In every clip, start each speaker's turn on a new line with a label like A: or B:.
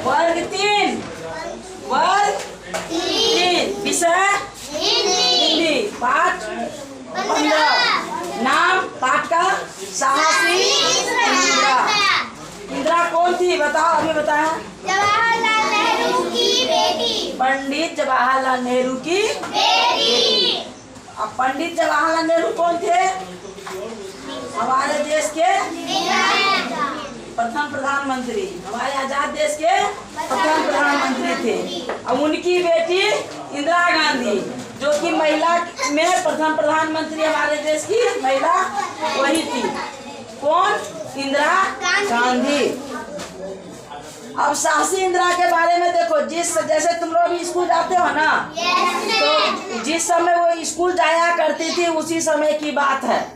A: वर्ग 3, वर्ग 3, विषय हिंदी, पाठ 15। नाम पाठ का साहसी इंदिरा। इंदिरा कौन थी बताओ, अभी बताया।
B: जवाहरलाल नेहरू की बेटी।
A: पंडित जवाहरलाल नेहरू की बेटी। अब पंडित जवाहरलाल नेहरू कौन थे? हमारे देश के प्रथम प्रधानमंत्री, हमारे आजाद देश के प्रथम प्रधानमंत्री थे। अब उनकी बेटी इंदिरा गांधी, जो कि महिला में प्रथम प्रधानमंत्री हमारे देश की महिला वही थी। कौन? इंदिरा गांधी। अब साहसी इंदिरा के बारे में देखो, जैसे तुम लोग अभी स्कूल जाते हो ना, तो जिस समय वो स्कूल जाया करती थी उसी समय की बात है।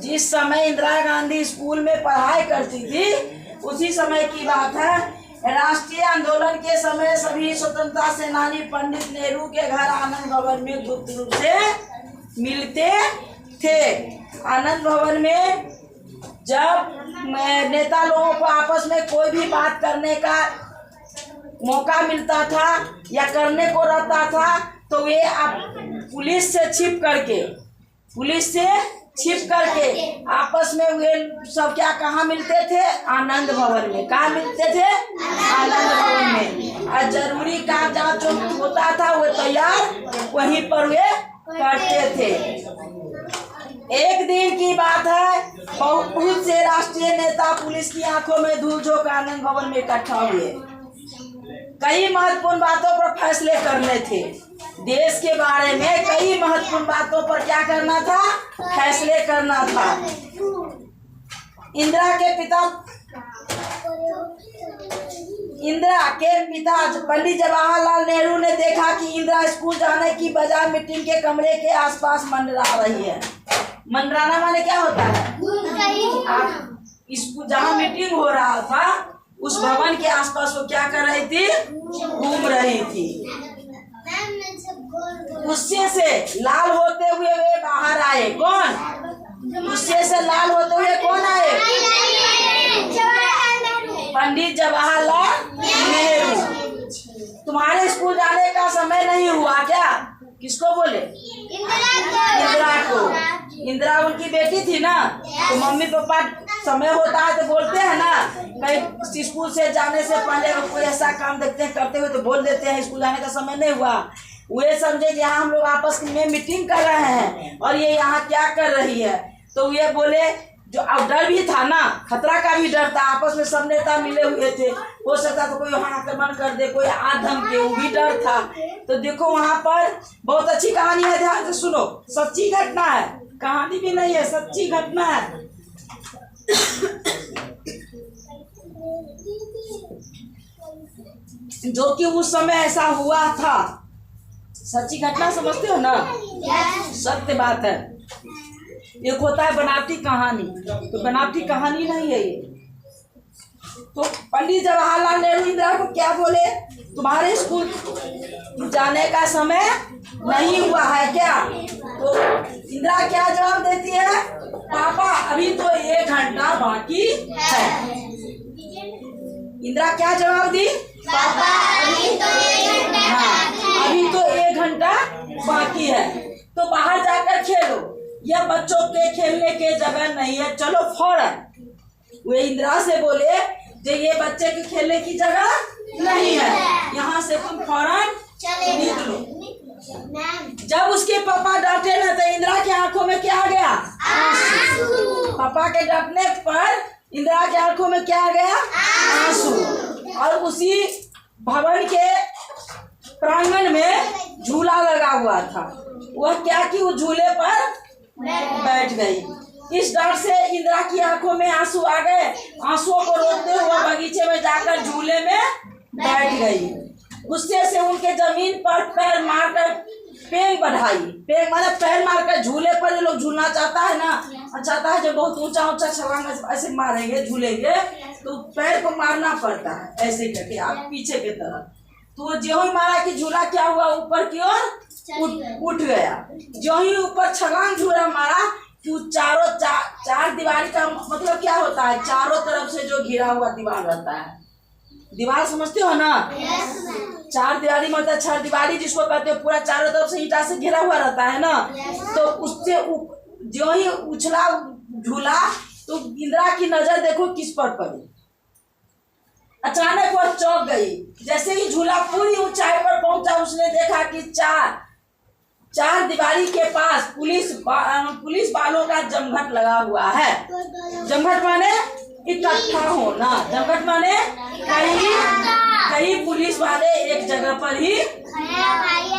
A: जिस समय इंदिरा गांधी स्कूल में पढ़ाई करती थी उसी समय की बात है। राष्ट्रीय आंदोलन के समय सभी स्वतंत्रता सेनानी पंडित नेहरू के घर आनंद भवन में गुप्त रूप से मिलते थे। आनंद भवन में जब नेता लोगों को आपस में कोई भी बात करने का मौका मिलता था या करने को रहता था तो वे पुलिस से छिप करके आपस में वे सब क्या कहाँ मिलते थे? आनंद भवन में। कहाँ मिलते थे? आनंद भवन में। और जरूरी कागजात जो होता था वो तैयार वहीं पर वे करते थे। एक दिन की बात है, बहुत से राष्ट्रीय नेता पुलिस की आंखों में धूल झोंक आनंद भवन में इकट्ठा हुए। कई महत्वपूर्ण बातों पर फैसले करने थे। देश के बारे में कई महत्वपूर्ण बातों पर क्या करना था? फैसले करना था। इंदिरा के पिता पंडित जवाहरलाल नेहरू ने देखा कि इंदिरा स्कूल जाने की बजाय मीटिंग के कमरे के आसपास मंडरा रही है। मंडराना माने क्या होता है? आप जहाँ मीटिंग हो रहा था उस भवन के आसपास वो क्या कर रही थी? घूम रही थी। गुस्से से लाल होते हुए वे बाहर आए। कौन? गुस्से से लाल होते हुए कौन आए? पंडित जवाहरलाल नेहरू। तुम्हारे स्कूल जाने का समय नहीं हुआ क्या? किसको बोले? इंदिरा को। इंदिरा उनकी बेटी थी ना, तो मम्मी पापा समय होता है तो बोलते हैं ना, कहीं स्कूल से जाने से पहले कोई ऐसा काम देखते हैं करते हुए तो बोल देते हैं स्कूल जाने का समय नहीं हुआ। वे समझे कि यहाँ हम लोग आपस में मीटिंग कर रहे हैं और ये यहाँ क्या कर रही है, तो ये बोले जो अब डर भी था ना, खतरा का भी डर था। आपस में सब नेता मिले हुए थे, हो सकता तो कोई वहाँ आक्रमण कर दे, कोई आधम के, वो भी डर था। तो देखो वहाँ पर बहुत अच्छी कहानी है, ध्यान से सुनो। सच्ची घटना है, कहानी भी नहीं है, सच्ची घटना है। जो कि उस समय ऐसा हुआ था। सच्ची घटना समझते हो ना? सत्य बात है। एक होता है बनावटी कहानी, तो बनावटी कहानी नहीं है ये। तो पंडित जवाहरलाल नेहरू इंदिरा को क्या बोले? तुम्हारे स्कूल जाने का समय नहीं हुआ है क्या? तो इंदिरा क्या जवाब देती है? पापा अभी तो 1 घंटा बाकी है। इंदिरा क्या जवाब दी? पापा अभी तो 1 घंटा। हाँ, अभी तो 1 घंटा बाकी है, तो बाहर जाकर खेलो, यह बच्चों के खेलने के जगह नहीं है, चलो फौरन। वे इंदिरा से बोले जो ये बच्चे के खेलने की जगह नहीं है, यहाँ से तुम फौरन निकलो। जब उसके पापा डांटे ना तो इंदिरा की आंखों में क्या आ गया? आंसू। पापा के डांटने पर इंदिरा की आंखों में क्या आ गया? आंसू। और उसी भवन के प्रांगण में झूला लगा हुआ था, वह क्या की उस झूले पर बैठ गई। इस डर से इंदिरा की आंखों में आंसू आ गए। आंसुओं को रोकते हुए बगीचे में जाकर झूले में बैठ गई। गुस्से से उनके जमीन पर पैर मारकर पेंग बढ़ाई। पेंग माने पैर मारकर झूले पर जो लोग झूलना चाहता है ना, चाहता है जो बहुत ऊंचा ऊंचा छलांग ऐसे मारेंगे झूलेंगे तो पैर को मारना पड़ता है ऐसे करके आप पीछे की तरफ। तो जो ही मारा कि झूला क्या हुआ? ऊपर की ओर उठ गया। जो ही ऊपर छलांग झूला मारा चार दीवारी का मतलब क्या होता है? चारों तरफ से जो घिरा हुआ दीवार रहता है। दीवार समझते हो ना? चार दीवारी मतलब चार दीवारी जिसको कहते हो, पूरा चारों तरफ से ईंटा से घिरा हुआ रहता है ना। तो उससे जो ही उछला झूला तो इंदिरा की नजर देखो किस पर पड़ी। अचानक वह चौंक गई। जैसे ही झूला पूरी ऊंचाई पर पहुंचा, उसने देखा कि चार दीवारी के पास पुलिस वालों का जमघट लगा हुआ है। जमघट माने इकट्ठा होना। जमघट माने कई पुलिस वाले एक जगह पर ही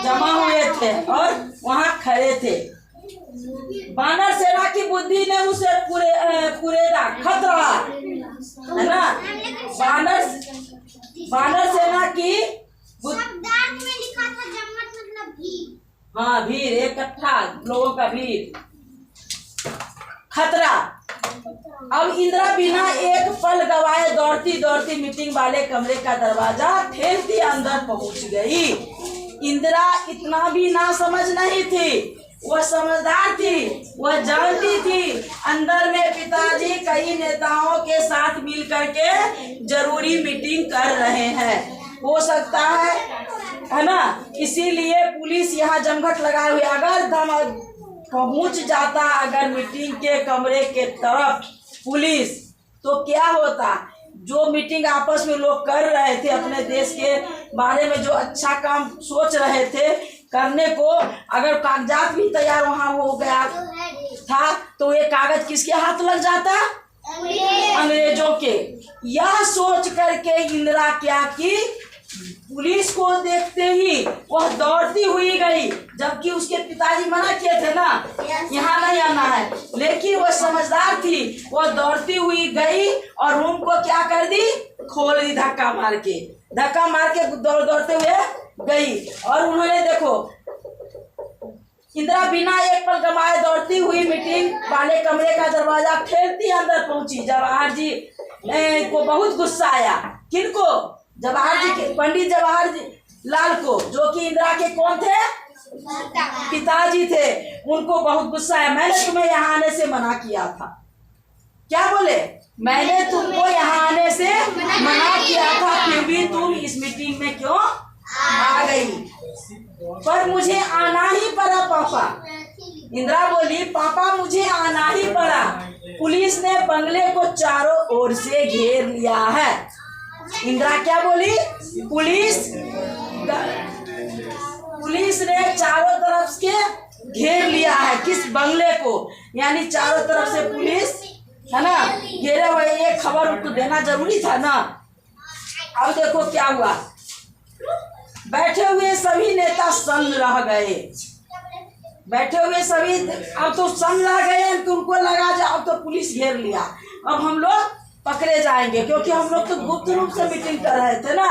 A: जमा हुए थे और वहां खड़े थे। बानर सेना की बुद्धि ने उसे कुरेदा, खतरा है ना। बानर सेना की
B: शब्दार्थ में लिखा था जमघट मतलब भीड़।
A: हाँ, भीड़, इकट्ठा लोगों का भीड़, खतरा। अब इंदिरा बिना एक पल गवाए दौड़ती दौड़ती मीटिंग वाले कमरे का दरवाजा ठेलती अंदर पहुंच गई। इंदिरा इतना भी ना समझ नहीं थी, वह समझदार थी। वह जानती थी अंदर में पिताजी कई नेताओं के साथ मिल करके जरूरी मीटिंग कर रहे हैं, हो सकता है ना। इसीलिए पुलिस यहाँ जमघट लगाए हुए। अगर दम पहुंच जाता अगर मीटिंग के कमरे के तरफ पुलिस, तो क्या होता? जो मीटिंग आपस में लोग कर रहे थे, अपने देश के बारे में जो अच्छा काम सोच रहे थे करने को, अगर कागजात भी तैयार वहां हो गया था, तो ये कागज किसके हाथ लग जाता? अंग्रेजों के। यह सोच करके इंदिरा क्या की, पुलिस को देखते ही वह दौड़ती हुई गई, जबकि उसके पिताजी मना किए थे ना, यहाँ नहीं आना है। लेकिन वह समझदार थी, वह दौड़ती हुई गई और रूम को क्या कर दी? खोल दी, धक्का मार के दौड़ते हुए गई। और उन्होंने देखो, इंदिरा बिना एक पल गंवाए दौड़ती हुई मीटिंग वाले कमरे का दरवाजा ठेलती अंदर पहुंची। जवाहर जी को बहुत गुस्सा आया। किनको? जवाहर जी के, पंडित जवाहर लाल को, जो कि इंदिरा के कौन थे? पिताजी थे। उनको बहुत गुस्सा आया। मैंने तुम्हें यहाँ आने से मना किया था। क्या बोले? मैंने तुमको यहाँ आने से मना किया था, फिर भी तुम इस मीटिंग में क्यों आ गई? पर मुझे आना ही पड़ा पापा। इंदिरा बोली, पापा मुझे आना ही पड़ा। पुलिस ने बंगले को चारों ओर से घेर लिया है। इंदिरा क्या बोली? पुलिस ने चारों तरफ से घेर लिया है। किस बंगले को? यानी चारों तरफ से पुलिस है ना घेरे हुए। ये खबर उनको देना जरूरी था ना। अब देखो क्या हुआ। बैठे हुए सभी नेता सन्न रह गए। बैठे हुए सभी अब तो सन्न रह गए, तो उनको लगा जा अब तो पुलिस घेर लिया, अब हम लोग पकड़े जाएंगे। क्योंकि हम लोग तो गुप्त रूप से मीटिंग कर रहे थे ना।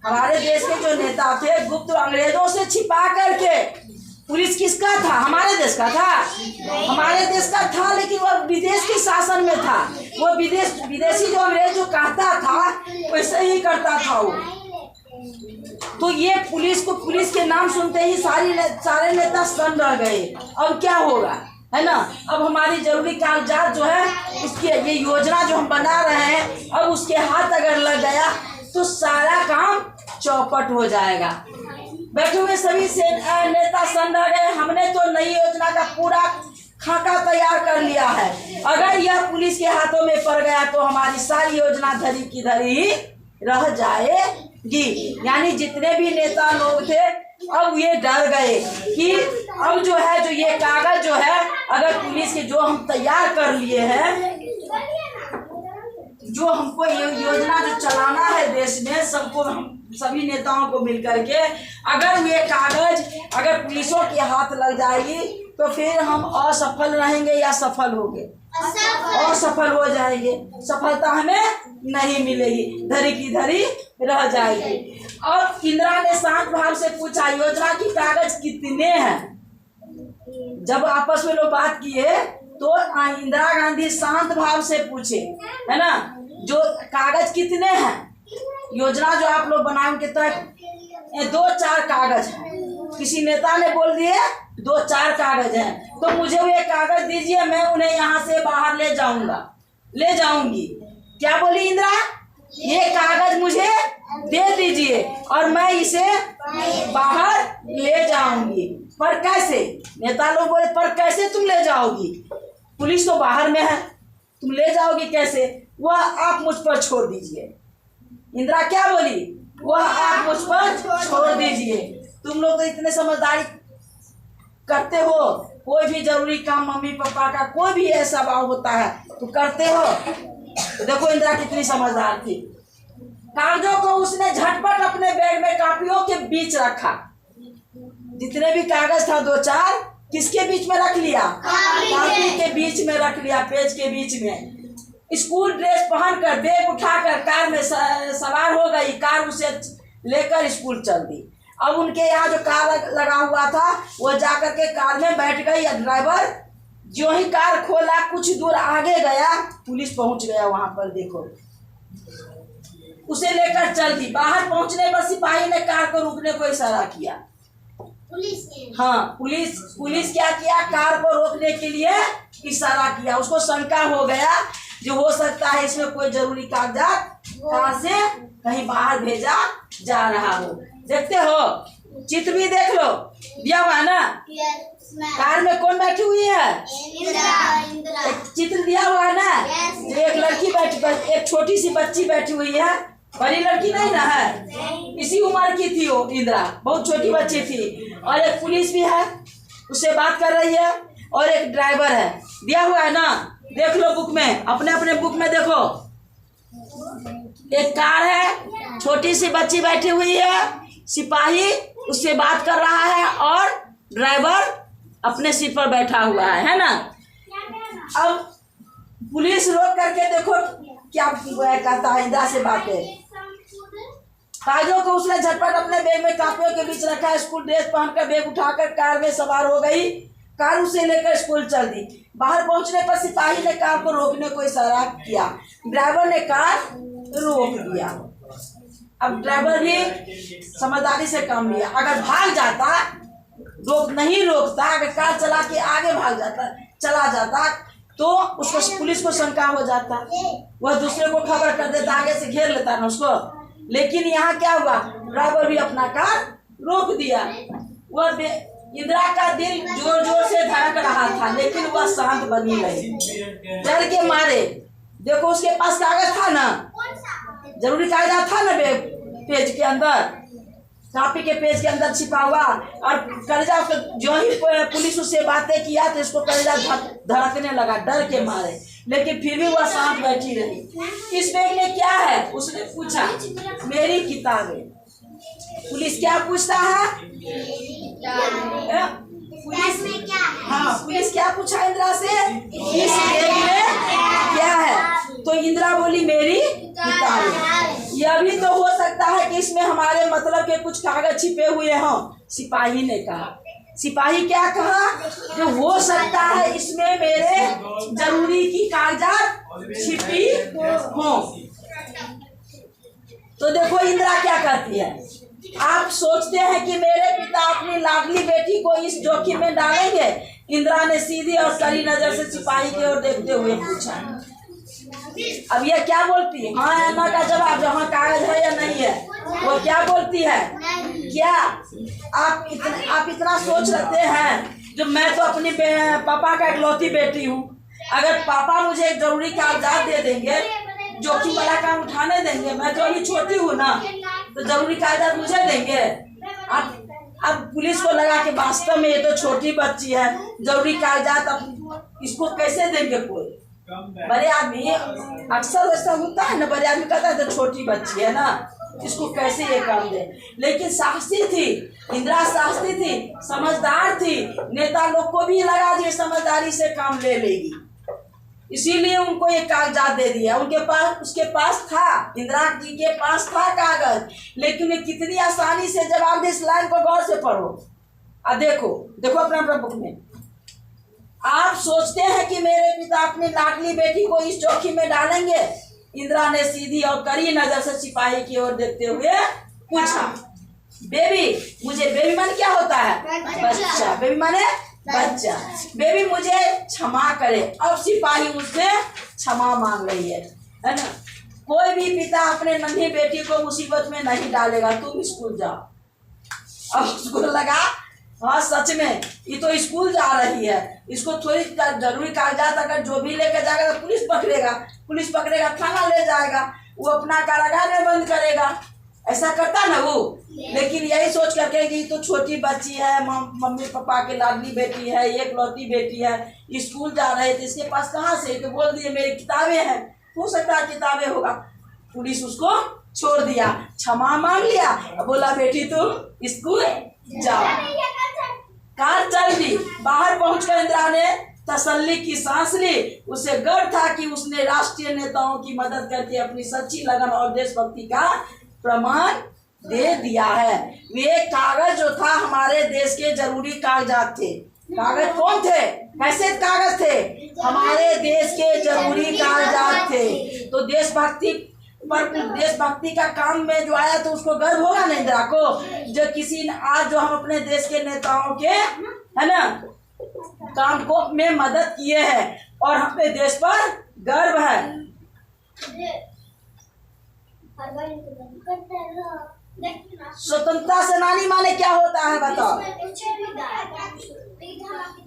A: हमारे देश के जो नेता थे गुप्त अंग्रेजों से छिपा करके। पुलिस किसका था? हमारे देश का था। हमारे देश का था, लेकिन वह विदेश के शासन में था। वो विदेशी जो अंग्रेज जो कहता था वैसे ही करता था वो। तो ये पुलिस के नाम सुनते ही सारे नेता सन्न रह गए। अब क्या होगा, है ना। अब हमारी जरूरी कागजात जो है उसकी ये योजना जो हम बना रहे हैं, अब उसके हाथ अगर लग गया तो सारा काम चौपट हो जाएगा। बैठे हुए सभी से नेता सन्न रह गए। हमने तो नई योजना का पूरा खाका तैयार कर लिया है। अगर यह पुलिस के हाथों में पड़ गया तो हमारी सारी योजना धरी की धरी ही रह जाएगी। यानी जितने भी नेता लोग थे अब ये डर गए कि अब जो है जो ये कागज जो है अगर पुलिस के जो हम तैयार कर लिए हैं, जो हमको ये योजना जो चलाना है देश में, सबको हम सभी नेताओं को मिलकर के अगर ये कागज अगर पुलिसों के हाथ लग जाएगी तो फिर हम असफल रहेंगे या सफल होंगे? असफल हो जाएंगे। सफलता हमें नहीं मिलेगी, धरी की धरी रह जाएगी। और इंदिरा ने शांत भाव से पूछा, योजना की कागज कितने हैं? जब आपस में लोग बात किए तो इंदिरा गांधी शांत भाव से पूछे, है ना, जो कागज कितने हैं? योजना जो आप लोग बनाए उनके तहत 2-4 कागज हैं। किसी नेता ने बोल दिए 2-4 कागज हैं, तो मुझे वो एक कागज दीजिए, मैं उन्हें यहाँ से बाहर ले जाऊंगा, ले जाऊंगी। क्या बोली इंदिरा? ये कागज मुझे दे दीजिए और मैं इसे बाहर ले जाऊंगी। पर कैसे? नेता लोग बोले पर कैसे तुम ले जाओगी? पुलिस तो बाहर में है, तुम ले जाओगी कैसे? वह आप मुझ पर छोड़ दीजिए। इंदिरा क्या बोली? वह आप मुझ पर छोड़ दीजिए। तुम लोग तो इतने समझदारी करते हो, कोई भी जरूरी काम मम्मी पापा का कोई भी ऐसा भाव होता है तो करते हो। तो देखो इंदिरा कितनी समझदार थी। कागजों को उसने झटपट अपने बैग में कापियों के बीच रखा। जितने भी कागज था 2-4 किसके बीच में रख लिया? कापी के बीच में रख लिया, पेज के बीच में। स्कूल ड्रेस पहनकर बैग उठाकर कार में सवार हो गई। कार उसे लेकर स्कूल चल दी। अब उनके यहाँ जो कार लगा हुआ था वो जाकर के कार में बैठ गई। ड्राइवर जो ही कार खोला कुछ दूर आगे गया, पुलिस पहुंच गया वहां पर। देखो उसे लेकर चल दी। बाहर पहुंचने पर सिपाही ने कार को रुकने को इशारा किया।
B: पुलिस ने?
A: हाँ, पुलिस क्या किया? कार को रोकने के लिए इशारा किया। उसको शंका हो गया जो हो सकता है इसमें कोई जरूरी कागजात कार से कहीं बाहर भेजा जा रहा हो। देखते हो, चित्र भी देख लो, दिया हुआ ना कार में कौन बैठी हुई है? एक चित्र दिया हुआ है ना, जो एक लड़की बैठी, एक छोटी सी बच्ची बैठी हुई है। बड़ी लड़की नहीं ना है, इसी उम्र की थी वो इंदिरा, बहुत छोटी बच्ची थी। और एक पुलिस भी है, उससे बात कर रही है, और एक ड्राइवर है। दिया हुआ है ना, देख लो बुक में, अपने अपने बुक में देखो। एक कार है, छोटी सी बच्ची बैठी हुई है, सिपाही उससे बात कर रहा है और ड्राइवर अपने सीट पर बैठा हुआ है ना। अब पुलिस रोक करके देखो क्या कहता है इंदिरा से बातें। कागजों को उसने झटपट अपने बैग में कापियों के बीच रखा। स्कूल ड्रेस पहनकर बैग उठाकर कार में सवार हो गई। कार उसे लेकर स्कूल चल दी। बाहर पहुंचने पर सिपाही ने कार को रोकने को इशारा किया। ड्राइवर ने कार रोक दिया। अब ड्राइवर भी समझदारी से काम लिया। अगर भाग जाता, नहीं रोकता, अगर कार चला के आगे भाग जाता, चला जाता, तो उसको पुलिस को शंका हो जाता, वह दूसरे को खबर कर देता, आगे से घेर लेता ना उसको। लेकिन यहाँ क्या हुआ? ड्राइवर भी अपना कार रोक दिया। वह इंदिरा का दिल जोर जोर से धड़क रहा था, लेकिन वह शांत बनी रही। डर के मारे, देखो उसके पास कागज था ना, जरूरी कागजात था ना पेज के अंदर, कापी के पेज के अंदर छिपा हुआ। और कलेजा जो ही पुलिस उससे बातें किया तो इसको कलेजा धड़कने लगा डर के मारे, लेकिन फिर भी वह शांत बैठी रही। इस बैग में क्या है? उसने पूछा। मेरी किताबें। पुलिस क्या पूछता है?
B: पुलिस में क्या है?
A: हाँ, पुलिस क्या पूछा इंदिरा से? इस बैग में क्या है? तो इंदिरा बोली मेरी किताबें। यह भी तो हो सकता है कि इसमें हमारे मतलब के कुछ कागज छिपे हुए हों, सिपाही ने कहा। सिपाही क्या कहा? जो हो सकता है इसमें मेरे जरूरी की कागजात छिपी हों। तो देखो इंदिरा क्या कहती है। आप सोचते हैं कि मेरे पिता अपनी लाडली बेटी को इस जोखिम में डालेंगे? इंदिरा ने सीधी और कड़ी नजर से सिपाही की ओर देखते हुए पूछा। अब यह क्या बोलती है? हाँ या ना का जवाब, जहाँ कागज है या नहीं है। वो क्या बोलती है? क्या आप इतना सोच रखते हैं? जो मैं तो अपनी पापा का इकलौती बेटी हूँ, अगर पापा मुझे एक जरूरी कागजात दे देंगे, जोखिम वाला काम उठाने देंगे, मैं तो अभी छोटी हूँ ना, तो जरूरी कागजात मुझे देंगे। अब पुलिस को लगा कि वास्तव में ये तो छोटी बच्ची है, जरूरी कागजात अब इसको कैसे देंगे कोई? बड़े आदमी अक्सर वैसा होता है ना, बड़े आदमी कहता है तो छोटी बच्ची है ना, इसको कैसे ये काम दे। लेकिन साहसी थी इंदिरा, साहसी थी, समझदार थी। नेता लोग को भी लगा ये समझदारी से काम ले लेगी, इसीलिए उनको ये कागजात दे दिया। उसके पास था, इंदिरा जी के पास था कागज, लेकिन ये कितनी आसानी से जवाब दे। इस लाइन को गौर से पढ़ो। अब देखो अपना बुक में। आप सोचते हैं कि मेरे पिता अपनी लाडली बेटी को इस जोखिम में डालेंगे? इंदिरा ने सीधी और कड़ी नजर से सिपाही की ओर देखते हुए पूछा। बेबी, मुझे बेबी माने क्या होता है? बच्चा। बेबी माने बच्चा। बेबी मुझे क्षमा करे। अब सिपाही मुझसे क्षमा मांग रही है ना। कोई भी पिता अपने नन्ही बेटी को मुसीबत में नहीं डालेगा, तुम स्कूल जाओ। अब उसको लगा हाँ सच में ये तो स्कूल जा रही है, इसको थोड़ी जरूरी कागजात अगर जो भी लेकर जाएगा तो पुलिस पकड़ेगा, थाना ले जाएगा, वो अपना कारागार में बंद करेगा, ऐसा करता ना वो। लेकिन यही सोच करके कि तो छोटी बच्ची है, मम्मी पापा के लाडली बेटी है, एक लौती बेटी है, स्कूल जा रहे थे, इसके पास कहाँ से, तो बोल दिए मेरी किताबें हैं, हो सकता है किताबें होगा। पुलिस उसको छोड़ दिया, क्षमा मांग लिया, बोला बेटी तुम स्कूल जाओ। कार चल दी। बाहर पहुंचकर इंदिरा ने तसल्ली की सांस ली। उसे गर्व था कि उसने राष्ट्रीय नेताओं की मदद करके अपनी सच्ची लगन और देशभक्ति का प्रमाण दे दिया है। वे कागज जो था हमारे देश के जरूरी कागजात थे। कागज कौन थे? कैसे कागज थे? हमारे देश के जरूरी कागजात थे। तो देशभक्ति का काम में जो आया तो उसको गर्व होगा ना इंदिरा को, जो किसी ने आज जो हम अपने देश के नेताओं के है ना काम को में मदद किए हैं और हमें देश पर गर्व है। स्वतंत्रता सेनानी माने क्या होता है बताओ?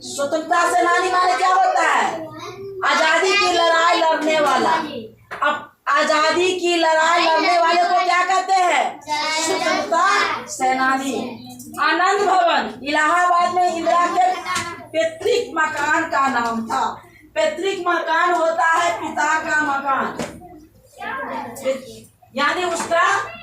A: स्वतंत्रता सेनानी माने क्या होता है? आजादी की लड़ाई लड़ने वाला। अब आजादी की लड़ाई लड़ने वाले को क्या कहते हैं? स्वतंत्रता सेनानी। आनंद भवन इलाहाबाद में इंदिरा के पैतृक मकान का नाम था। पैतृक मकान होता है पिता का मकान, यानी उसका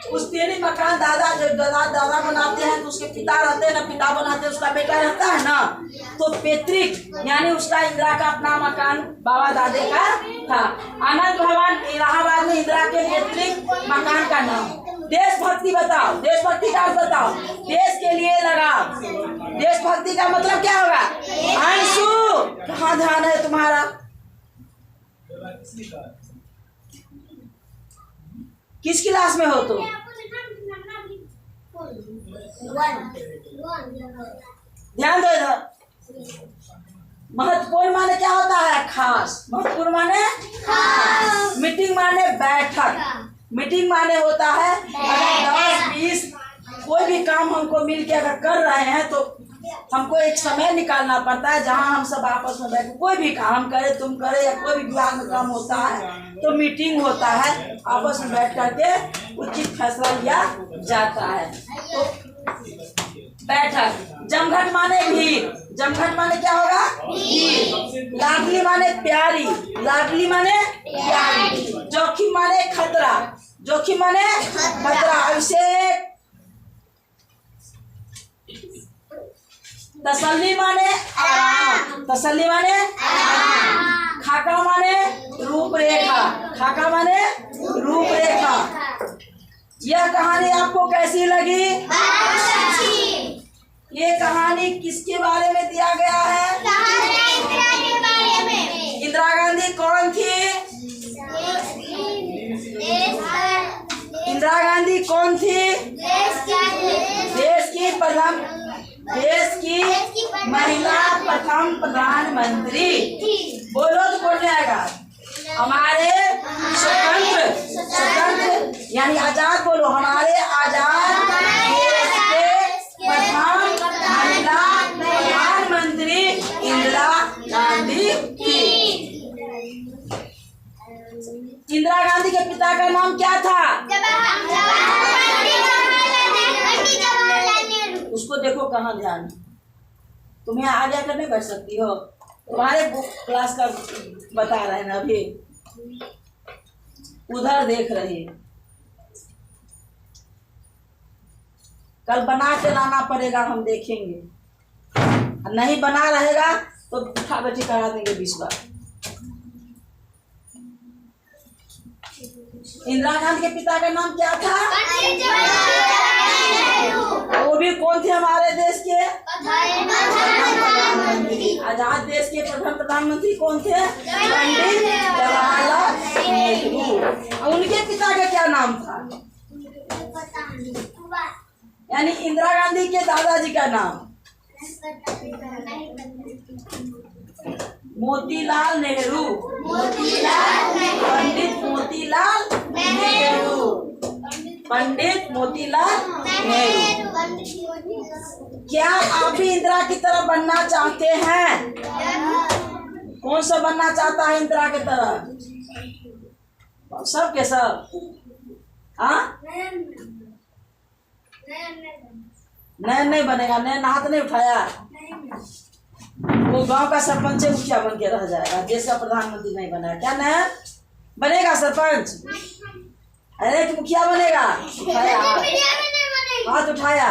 A: पुश्तैनी मकान दादा बनाते हैं तो उसके पिता रहते हैं ना, पिता बनाते हैं उसका बेटा रहता है ना। तो पैतृक यानी उसका इंदिरा का अपना मकान बाबा दादे का था। आनंद भवन इलाहाबाद में इंदिरा के पैतृक मकान का नाम। देशभक्ति बताओ, देशभक्ति का अर्थ बताओ। देश के लिए लगा। देशभक्ति का मतलब क्या होगा? अंशु कहाँ ध्यान है तुम्हारा? किस क्लास में हो तुम? ध्यान दो इधर। महत्वपूर्ण माने क्या होता है? खास। महत्वपूर्ण माने खास। मीटिंग माने बैठक। मीटिंग माने होता है अगर 10-20 कोई भी काम हमको मिल के अगर कर रहे हैं तो हमको एक समय निकालना पड़ता है जहाँ हम सब आपस में बैठ कोई भी काम करे, तुम करे या कोई भी विभाग में काम होता है तो मीटिंग होता है, आपस में बैठ करके उचित फैसला लिया जाता है। तो बैठक। जमघट माने भीड़। जमघट माने क्या होगा? भीड़। लाडली माने प्यारी। लाडली माने प्यारी। जोखिम माने खतरा। जोखिम माने खतरा। अभिषेक। तसल्ली माने आराम। तसल्ली माने आराम। खाका माने रूपरेखा। खाका माने रूपरेखा। यह कहानी आपको कैसी लगी? ये कहानी किसके बारे में दिया गया है? इंदिरा गांधी कौन थी? इंदिरा गांधी कौन थी? देश की महिला प्रथम प्रधानमंत्री। बोलो तो बोल जाएगा। हमारे स्वतंत्र यानी आजाद, बोलो हमारे आजाद देश के प्रथम महिला प्रधानमंत्री इंदिरा गांधी थी। इंदिरा गांधी के पिता का नाम क्या था? उसको देखो कहाँ ध्यान। तुम्हें आगे आकर नहीं बैठ सकती हो, तुम्हारे क्लास का बता रहे हैं ना, अभी उधर देख रही। कल बना के लाना पड़ेगा, हम देखेंगे। नहीं बना रहेगा तो उठा बैठी करा देंगे 20 बार। इंदिरा गांधी के पिता का नाम क्या था? वो भी कौन थे? हमारे देश के आजाद देश के प्रथम प्रधानमंत्री कौन थे? पंडित जवाहरलाल नेहरू। उनके पिता का क्या नाम था? यानी इंदिरा गांधी के दादाजी का नाम मोतीलाल नेहरू। पंडित मोतीलाल नेहरू। पंडित मोतीलाल नेहरू। क्या आप भी इंदिरा की तरह बनना चाहते हैं? कौन सा बनना चाहता है इंदिरा की तरह? सब के सब? हाँ, नैन नहीं बनेगा। नैन हाथ नहीं उठाया। वो गांव का सरपंच से मुखिया बन के रह जाएगा, देश का प्रधानमंत्री नहीं बना। क्या नैन बनेगा सरपंच? अरे कि मुखिया बनेगा? उठाया हाथ उठाया।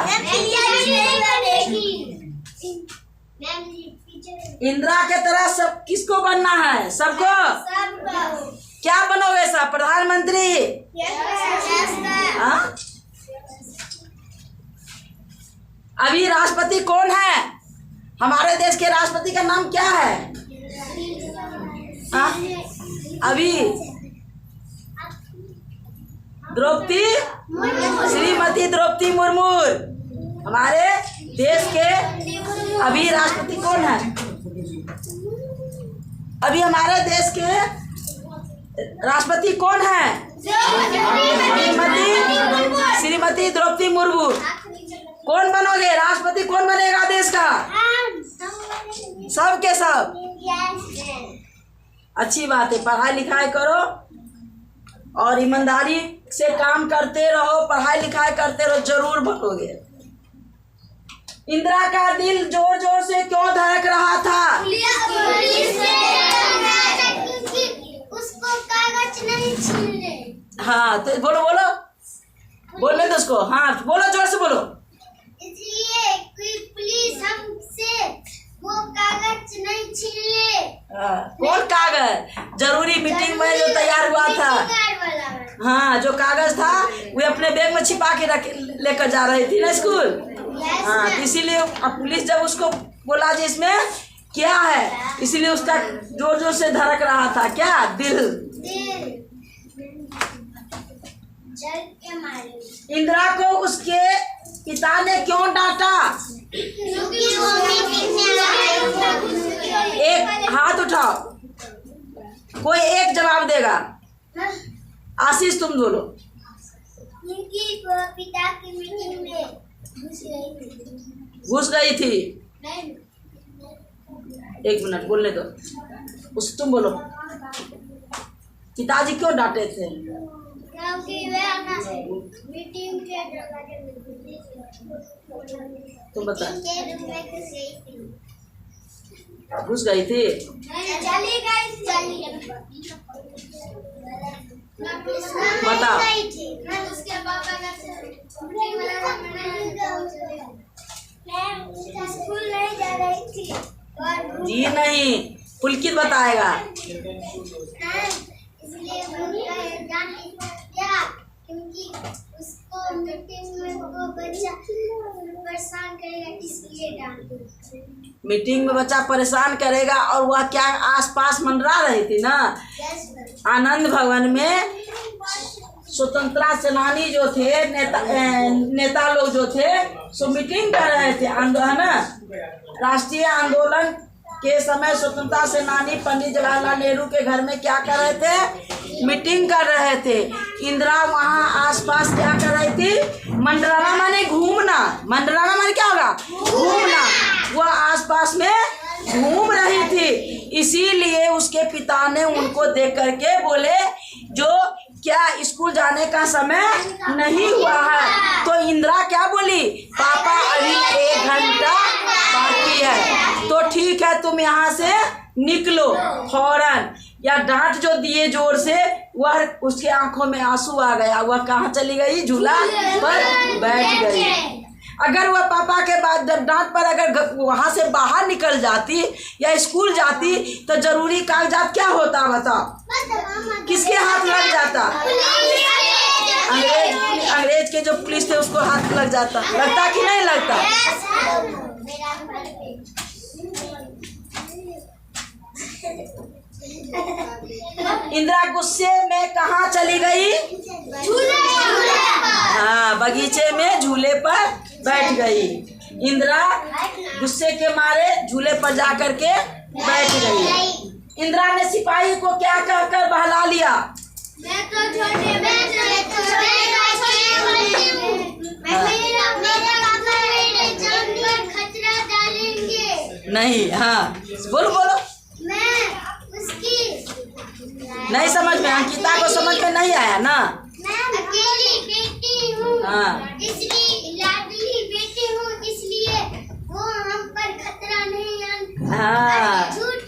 A: इंदिरा के तरह सब किसको बनना है? सबको। क्या बनोगे सब? प्रधानमंत्री? हाँ? अभी राष्ट्रपति कौन है? हमारे देश के राष्ट्रपति का नाम क्या है? हाँ? अभी द्रौपदी, श्रीमती द्रौपदी मुर्मू हमारे देश के अभी राष्ट्रपति कौन है? अभी हमारे देश के राष्ट्रपति कौन है? श्रीमती द्रौपदी मुर्मू। कौन बनोगे? राष्ट्रपति कौन बनेगा देश का? सब के सब। अच्छी बात है। पढ़ाई लिखाई करो और ईमानदारी से काम करते रहो। पढ़ाई लिखाई करते रहो, जरूर बनोगे। इंदिरा का दिल जोर जोर से क्यों धड़क रहा था?
B: उसको कागज नहीं छीनने।
A: हाँ, तो बोलो बोलो, बोलने दो उसको। हाँ बोलो, जोर से बोलो।
B: इसलिए कोई पुलिस हमसे वो कागज नहीं छीन ले।
A: कौन कागज? जरूरी मीटिंग में जो तैयार हुआ था। हाँ, जो कागज था वो अपने बैग में छिपा के लेकर जा रही थी ना स्कूल। हाँ, इसीलिए पुलिस जब उसको बोला जी इसमें क्या है, इसीलिए उसका जोर जोर से धड़क रहा था। क्या? दिल।
B: जल के मारे।
A: इंदिरा को उसके पिता ने क्यों डांटा?
B: क्योंकि वो मीटिंग में आए।
A: एक हाथ उठाओ, कोई एक जवाब देगा। आशीष तुम बोलो।
B: क्योंकि वो पिता की मीटिंग में
A: घुस गई थी। एक मिनट बोलने दो उस, तुम बोलो। पिताजी क्यों डांटे थे?
B: क्योंकि वे मीटिंग के
A: तुम बता।
B: रुपए
A: घुस गई थी।
B: चली गई।
A: बताओ।
B: उसके पापा का स्कूल नहीं जा रही थी।
A: जी नहीं, पुलकित बताएगा।
B: इसलिए क्योंकि उसको मीटिंग में वो बच्चा परेशान करेगा, इसलिए डांटे।
A: मीटिंग में बच्चा परेशान करेगा और वह क्या आसपास मंडरा रही थी ना। आनंद भवन में स्वतंत्रता सेनानी जो थे, नेता लोग जो थे, सो मीटिंग कर रहे थे। राष्ट्रीय आंदोलन के समय स्वतंत्रता सेनानी पंडित जवाहरलाल नेहरू के घर में क्या कर रहे थे? मीटिंग कर रहे थे। इंदिरा वहां आसपास क्या कर रही थी? मंडराना माने घूमना। मंडराना माने क्या होगा? घूमना। वह आसपास में घूम रही थी, इसीलिए उसके पिता ने उनको देख करके बोले, जो क्या स्कूल जाने का समय नहीं हुआ है? तो इंदिरा क्या बोली? पापा अभी 1 घंटा बाकी है, तो ठीक है तुम यहाँ से निकलो फौरन। या डांट जो दिए जोर से, वह उसके आंखों में आंसू आ गया। वह कहाँ चली गई? झूला पर बैठ गई। अगर वह पापा के बाद जब डांट पर अगर वहां से बाहर निकल जाती या स्कूल जाती तो जरूरी कागजात क्या होता? बताओ, किसके हाथ लग जाता? अंग्रेज के जो पुलिस थे उसको हाथ लग जाता। लगता कि नहीं लगता? इंदिरा गुस्से में कहाँ चली गई? हाँ, बगीचे में झूले पर बैठ गई। इंदिरा गुस्से के मारे झूले पर जाकर के बैठ गई। इंदिरा ने सिपाही को क्या कहकर बहला लिया?
B: मैं तो छोटे मेरे पापा मेरे जान पर खतरा डालेंगे।
A: नहीं, हाँ बोलो बोलो।
B: मैं उसकी
A: नहीं समझ में, अंकिता को समझ में नहीं आया ना।
B: मैं अकेली बेटी हूँ,
A: हाँ।
B: इसलिए लाडली बेटी हूँ, इसलिए वो हम पर खतरा नहीं आन।
A: हाँ।
B: झूठ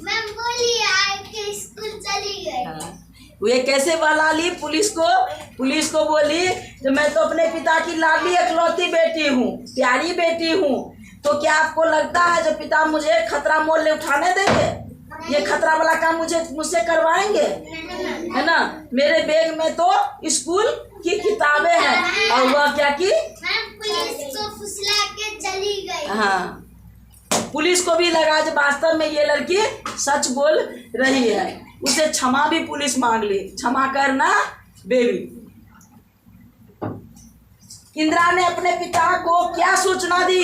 B: मैं बोली आए के स्कूल चली गई।
A: हाँ। ये कैसे बहला ली पुलिस को? पुलिस को बोली कि मैं तो अपने पिता की लाडली इकलौती बेटी हूँ, प्यारी बेटी हूँ, तो क्या आपको लगता है जो पिता मुझे खतरा मोल ले उठाने देंगे? ये खतरा वाला काम मुझसे करवाएंगे? है ना। मेरे बैग में तो स्कूल की किताबें हैं। और वह क्या की?
B: मैं पुलिस को फुसला के चली गई।
A: हाँ, पुलिस को भी लगा जब वास्तव में ये लड़की सच बोल रही है। उसे क्षमा भी पुलिस मांग ली, क्षमा करना बेबी। इंदिरा ने अपने पिता को क्या सूचना दी?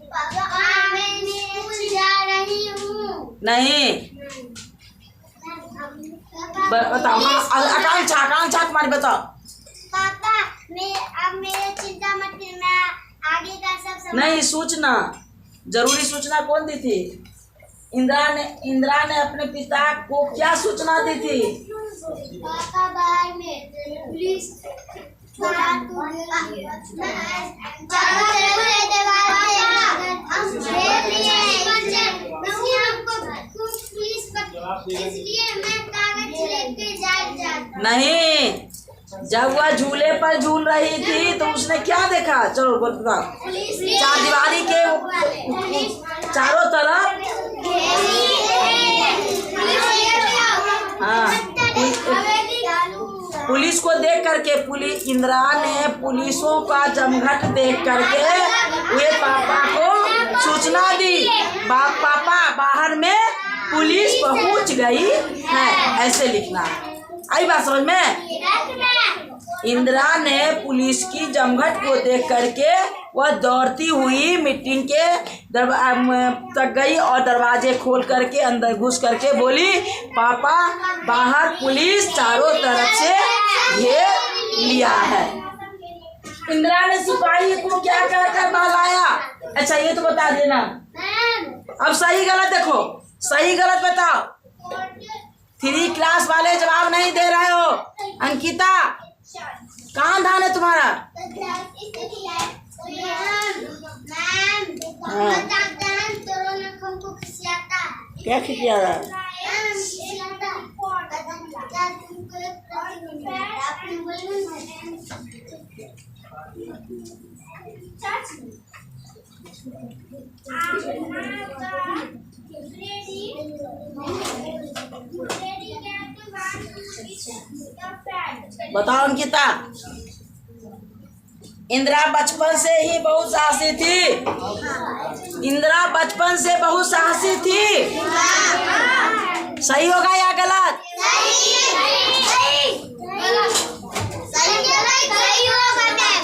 B: पापा मैं स्कूल जा रही हूँ।
A: नहीं, बताओ। आकांक्षा तुम्हारी बताओ।
B: पापा अब मेरे चिंता मत करिए, मैं आगे का सब
A: नहीं, सूचना, जरूरी सूचना कौन दी थी? इंदिरा ने अपने पिता को क्या सूचना दी थी?
B: पापा बाहर में पुलिस इसलिए मैं कागज लेके जाता।
A: नहीं, जब वह झूले पर झूल रही थी तो उसने क्या देखा? चलो बताओ। चार दीवारी के चारों तरफ, हाँ, पुलिस को देख करके इंदिरा ने पुलिसों का जमघट देख करके वे पापा को सूचना दी। पापा बाहर में पुलिस पहुंच गई है, ऐसे लिखना। आई बात समझ में? इंदिरा ने पुलिस की जमघट को देख करके वह दौड़ती हुई मीटिंग के तक गई और दरवाजे खोल करके अंदर घुस करके बोली, पापा बाहर पुलिस चारों तरफ से घेर लिया है। इंदिरा ने सिपाही को क्या कहकर बहलाया? अच्छा ये तो बता देना। अब सही गलत देखो, सही गलत बताओ। 3 क्लास वाले जवाब नहीं दे रहे हो। अंकिता कहाँ ध्यान है तुम्हारा? क्या खिसिया रहा है? बताओ अंकिता। इंदिरा बचपन से ही बहुत साहसी थी। इंदिरा बचपन से बहुत साहसी थी। सही होगा या गलत?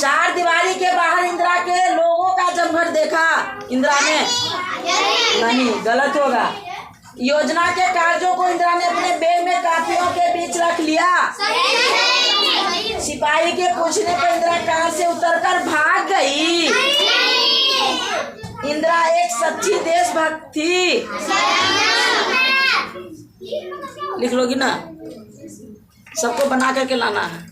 A: चार दीवारी के बाहर इंदिरा के लोगों का जमघट देखा इंदिरा ने? नहीं, गलत होगा। योजना के कार्यों को इंदिरा ने अपने बैग में कापियों के बीच रख लिया। सिपाही के पूछने पर इंदिरा कार से उतरकर भाग गई। इंदिरा एक सच्ची देशभक्त थी। लिख लोगी ना? सबको बना करके लाना है।